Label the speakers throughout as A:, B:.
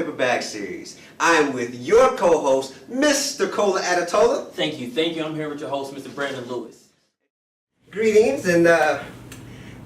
A: Paper Bag series. I am with your co-host, Mr. Kola Adetola.
B: Thank you. I'm here with your host, Mr. Brandon Lewis.
A: Greetings and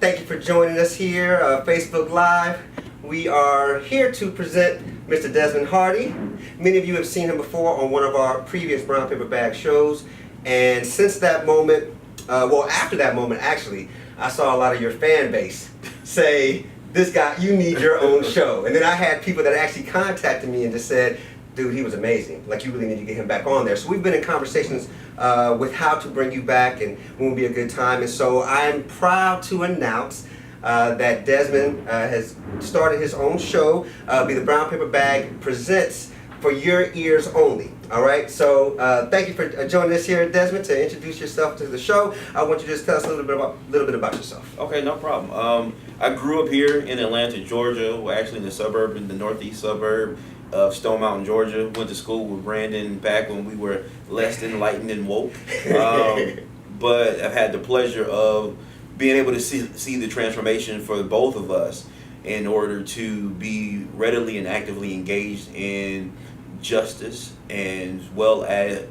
A: thank you for joining us here, Facebook Live. We are here to present Mr. Desmond Hardy. Many of you have seen him before on one of our previous Brown Paper Bag shows. And since that moment, after that moment actually, I saw a lot of your fan base say, this guy, you need your own show. And then I had people that actually contacted me and just said, dude, he was amazing. Like, you really need to get him back on there. So we've been in conversations with how to bring you back and when will be a good time. And so I'm proud to announce that Desmond has started his own show, be the Brown Paper Bag Presents For Your Ears Only. All right, so thank you for joining us here, Desmond. To introduce yourself to the show, I want you to just tell us a little bit about yourself.
C: Okay, no problem. I grew up here in Atlanta, Georgia. We're actually in the northeast suburb of Stone Mountain, Georgia. Went to school with Brandon back when we were less enlightened and woke. But I've had the pleasure of being able to see the transformation for both of us in order to be readily and actively engaged in justice and as well as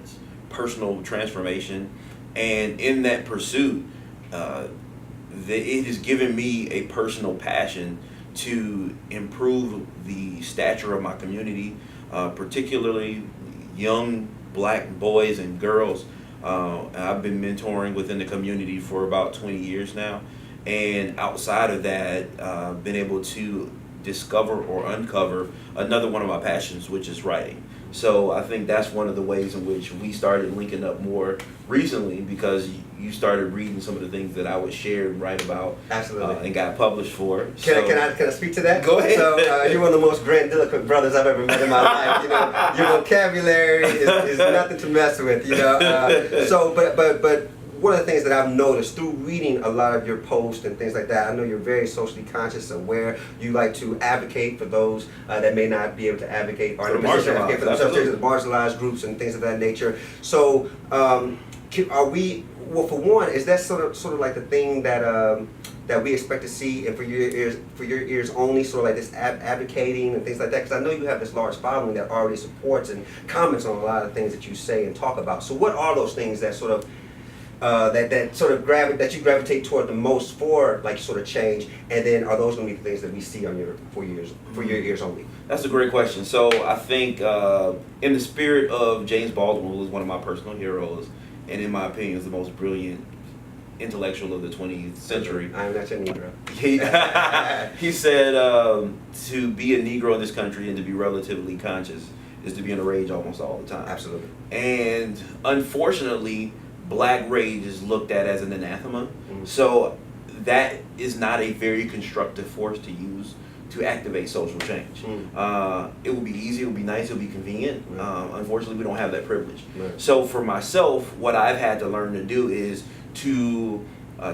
C: personal transformation. And in that pursuit, it has given me a personal passion to improve the stature of my community, particularly young black boys and girls. I've been mentoring within the community for about 20 years now, and outside of that, been able to discover or uncover another one of my passions, which is writing. So I think that's one of the ways in which we started linking up more recently, because you started reading some of the things that I would share and write about.
A: Absolutely.
C: And got published for.
A: Can I speak to that?
C: Go ahead.
A: So you're one of the most grandiloquent brothers I've ever met in my life. You know, your vocabulary is nothing to mess with. You know, but one of the things that I've noticed through reading a lot of your posts and things like that, I know you're very socially conscious, aware. You like to advocate for those that may not be able to advocate or in a position to advocate for themselves, the marginalized groups and things of that nature. So, are we? Well, for one, is that sort of like the thing that that we expect to see, and for your ears only, sort of like this advocating and things like that? Because I know you have this large following that already supports and comments on a lot of things that you say and talk about. So, what are those things that sort of that you gravitate toward the most for, like, sort of change, and then are those going to be the things that we see on for your ears only?
C: That's a great question. So I think in the spirit of James Baldwin, who was one of my personal heroes, and in my opinion is the most brilliant intellectual of the 20th century.
A: I'm not your Negro.
C: He said to be a Negro in this country and to be relatively conscious is to be in a rage almost all the time.
A: Absolutely.
C: And unfortunately, black rage is looked at as an anathema. So that is not a very constructive force to use to activate social change. It would be easy, it would be nice, it would be convenient. Unfortunately, we don't have that privilege. So for myself, what I've had to learn to do is to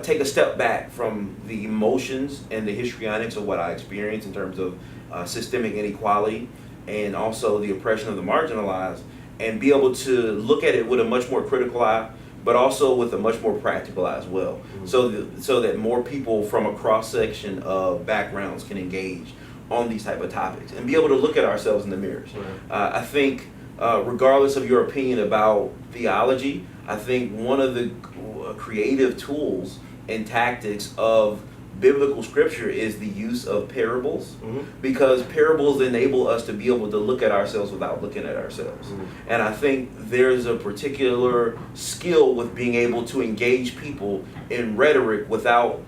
C: take a step back from the emotions and the histrionics of what I experience in terms of systemic inequality and also the oppression of the marginalized, and be able to look at it with a much more critical eye, but also with a much more practical eye as well, so that more people from a cross-section of backgrounds can engage on these type of topics and be able to look at ourselves in the mirrors. I think regardless of your opinion about theology, I think one of the creative tools and tactics of biblical scripture is the use of parables, because parables enable us to be able to look at ourselves without looking at ourselves. And I think there's a particular skill with being able to engage people in rhetoric without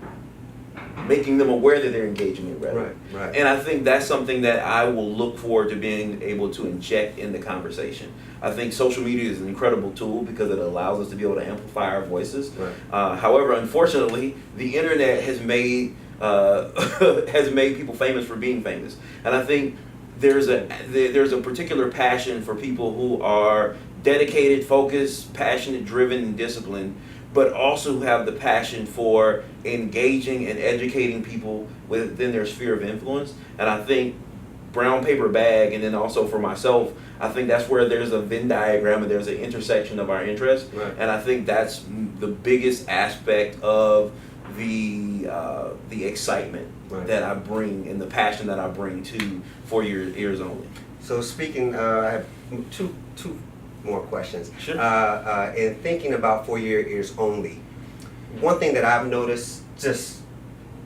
C: making them aware that they're engaging in rhetoric.
A: Right.
C: And I think that's something that I will look forward to being able to inject in the conversation. I think social media is an incredible tool because it allows us to be able to amplify our voices. However, unfortunately, the internet has made people famous for being famous. And I think there's a particular passion for people who are dedicated, focused, passionate, driven, and disciplined, but also have the passion for engaging and educating people within their sphere of influence. And I think Brown Paper Bag, and then also for myself, I think that's where there's a Venn diagram and there's an intersection of our interests. And I think that's the biggest aspect of the excitement
A: Right.
C: that I bring and the passion that I bring to For Your Ears Only.
A: So speaking, I have two more questions.
C: Sure.
A: In thinking about For Your Ears Only, one thing that I've noticed, just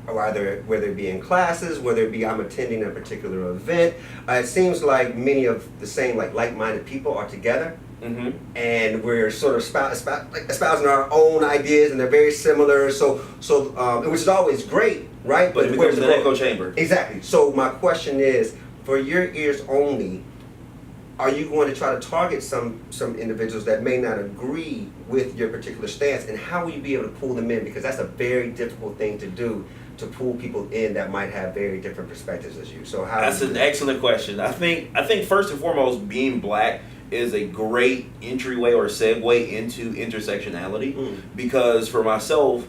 A: whether it be in classes, whether it be I'm attending a particular event, it seems like many of the same like-minded people are together.
C: Mm-hmm.
A: And we're sort of espousing our own ideas, and they're very similar. So which is always great, right?
C: But it
A: where's
C: becomes
A: the
C: an
A: growth?
C: echo chamber.
A: Exactly. So my question is, For Your Ears Only, are you going to try to target some individuals that may not agree with your particular stance, and how will you be able to pull them in? Because that's a very difficult thing to do, to pull people in that might have very different perspectives as you. So how?
C: That's an excellent question. I think first and foremost, being black is a great entryway or segue into intersectionality, because for myself,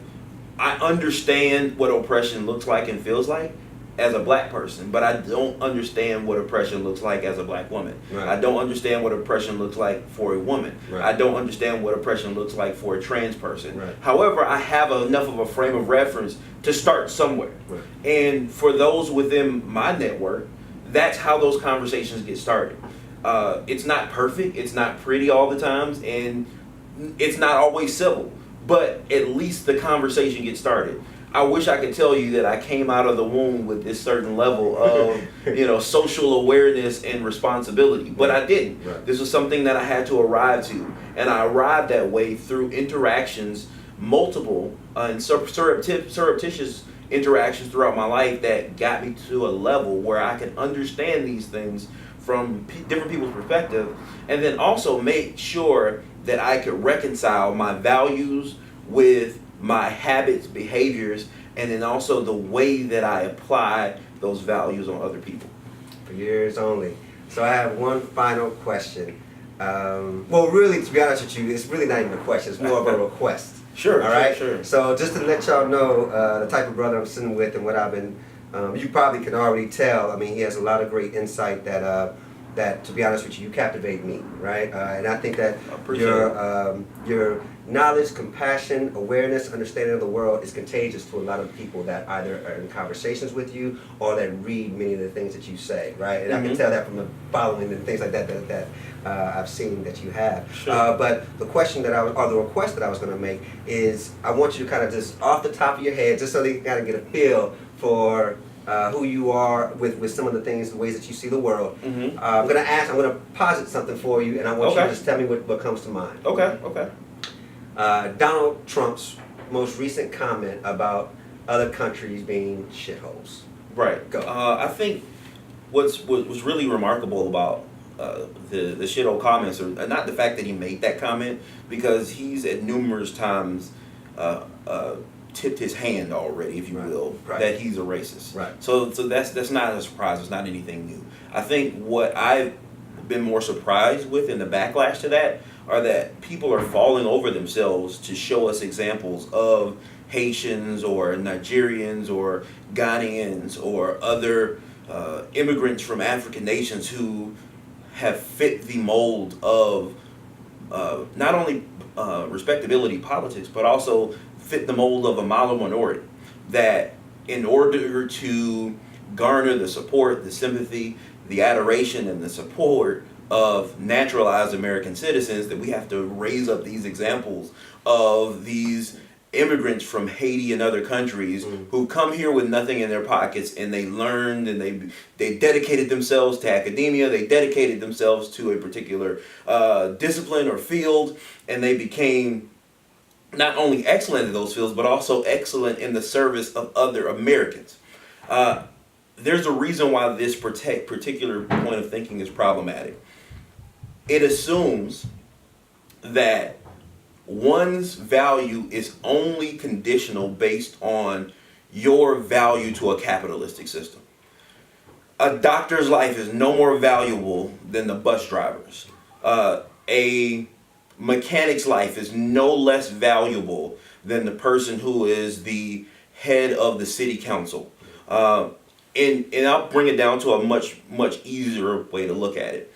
C: I understand what oppression looks like and feels like as a black person, but I don't understand what oppression looks like as a black woman.
A: Right.
C: I don't understand what oppression looks like for a woman.
A: Right.
C: I don't understand what oppression looks like for a trans person.
A: Right.
C: However, I have enough of a frame of reference to start somewhere.
A: Right.
C: And for those within my network, that's how those conversations get started. It's not perfect, it's not pretty all the times, and it's not always civil, but at least the conversation gets started. I wish I could tell you that I came out of the womb with this certain level of social awareness and responsibility, but I didn't.
A: Right.
C: This was something that I had to arrive to, and I arrived that way through interactions, multiple and surreptitious interactions throughout my life that got me to a level where I can understand these things from different people's perspective, and then also make sure that I could reconcile my values with my habits, behaviors, and then also the way that I apply those values on other people.
A: For Your Ears Only. So I have one final question. Well, really, to be honest with you, it's really not even a question. It's more of a request.
C: Sure.
A: All right.
C: Sure.
A: So just to let y'all know the type of brother I'm sitting with and what I've been, you probably can already tell. I mean, he has a lot of great insight that to be honest with you captivate me, right? And I think that your knowledge, compassion, awareness, understanding of the world is contagious to a lot of people that either are in conversations with you or that read many of the things that you say, right? And I can tell that from the following and things like that I've seen that you have.
C: Sure.
A: But the question that the request that I was going to make is, I want you to kind of just off the top of your head, just so they kind of get a feel for who you are with some of the things, the ways that you see the world. I'm going to posit something for you, and I want you to just tell me what comes to mind.
C: Okay.
A: Donald Trump's most recent comment about other countries being shitholes.
C: Right.
A: Go.
C: I think what's really remarkable about the shithole comments, or not the fact that he made that comment, because he's at numerous times tipped his hand already, if you will, that he's a racist.
A: Right.
C: So that's not a surprise. It's not anything new. I think what I've been more surprised with in the backlash to that are that people are falling over themselves to show us examples of Haitians or Nigerians or Ghanaians or other immigrants from African nations who have fit the mold of not only respectability politics, but also fit the mold of a model minority, that in order to garner the support, the sympathy, the adoration, and the support of naturalized American citizens, that we have to raise up these examples of these immigrants from Haiti and other countries who come here with nothing in their pockets, and they learned and they dedicated themselves to academia, they dedicated themselves to a particular discipline or field, and they became not only excellent in those fields, but also excellent in the service of other Americans. There's a reason why this particular point of thinking is problematic. It assumes that one's value is only conditional based on your value to a capitalistic system. A doctor's life is no more valuable than the bus driver's. A mechanic's life is no less valuable than the person who is the head of the city council. And I'll bring it down to a much easier way to look at it.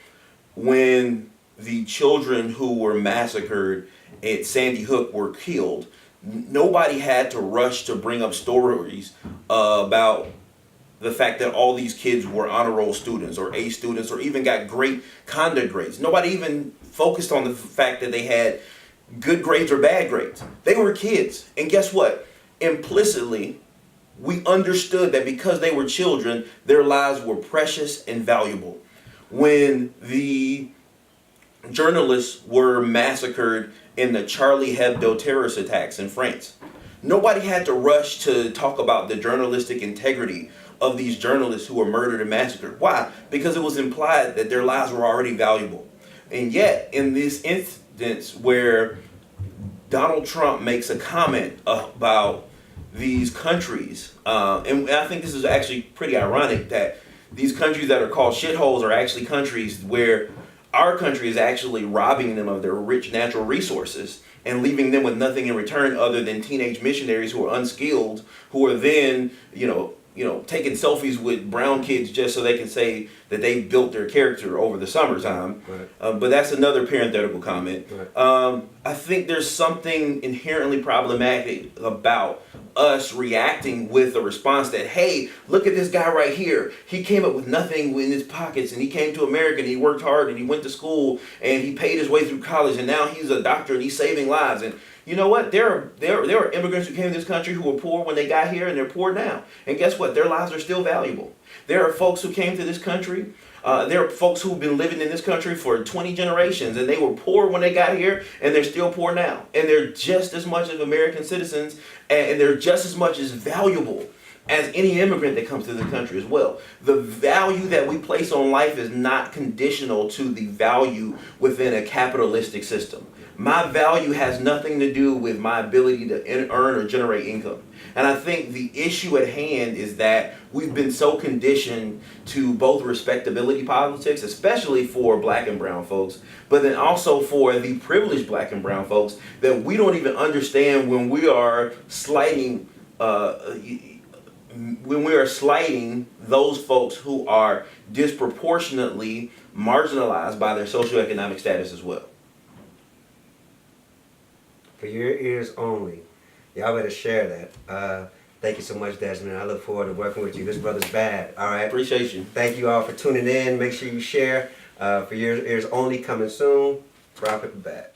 C: When the children who were massacred at Sandy Hook were killed, Nobody had to rush to bring up stories about the fact that all these kids were honor roll students or A students or even got great conduct grades. Nobody even focused on the fact that they had good grades or bad grades. They were kids. And guess what? Implicitly, we understood that because they were children, their lives were precious and valuable. When the journalists were massacred in the Charlie Hebdo terrorist attacks in France, nobody had to rush to talk about the journalistic integrity of these journalists who were murdered and massacred. Why? Because it was implied that their lives were already valuable. And yet, in this instance where Donald Trump makes a comment about these countries, and I think this is actually pretty ironic that these countries that are called shitholes are actually countries where our country is actually robbing them of their rich natural resources and leaving them with nothing in return other than teenage missionaries who are unskilled, who are then, taking selfies with brown kids just so they can say that they built their character over the summertime. Right. But that's another parenthetical comment. Right. I think there's something inherently problematic about us reacting with a response that, hey, look at this guy right here. He came up with nothing in his pockets, and he came to America, and he worked hard, and he went to school, and he paid his way through college, and now he's a doctor, and he's saving lives. And you know what? There are immigrants who came to this country who were poor when they got here, and they're poor now. And guess what? Their lives are still valuable. There are folks who came to this country. There are folks who've been living in this country for 20 generations, and they were poor when they got here, and they're still poor now. And they're just as much as American citizens, and they're just as much as valuable as any immigrant that comes to the country as well. The value that we place on life is not conditional to the value within a capitalistic system. My value has nothing to do with my ability to earn or generate income. And I think the issue at hand is that we've been so conditioned to both respectability politics, especially for black and brown folks, but then also for the privileged black and brown folks, that we don't even understand when we are slighting those folks who are disproportionately marginalized by their socioeconomic status as well.
A: For your ears only. Y'all better share that. Thank you so much, Desmond. I look forward to working with you. This brother's bad. All right.
C: Appreciate you.
A: Thank you all for tuning in. Make sure you share. For your ears only, coming soon. PaperBag.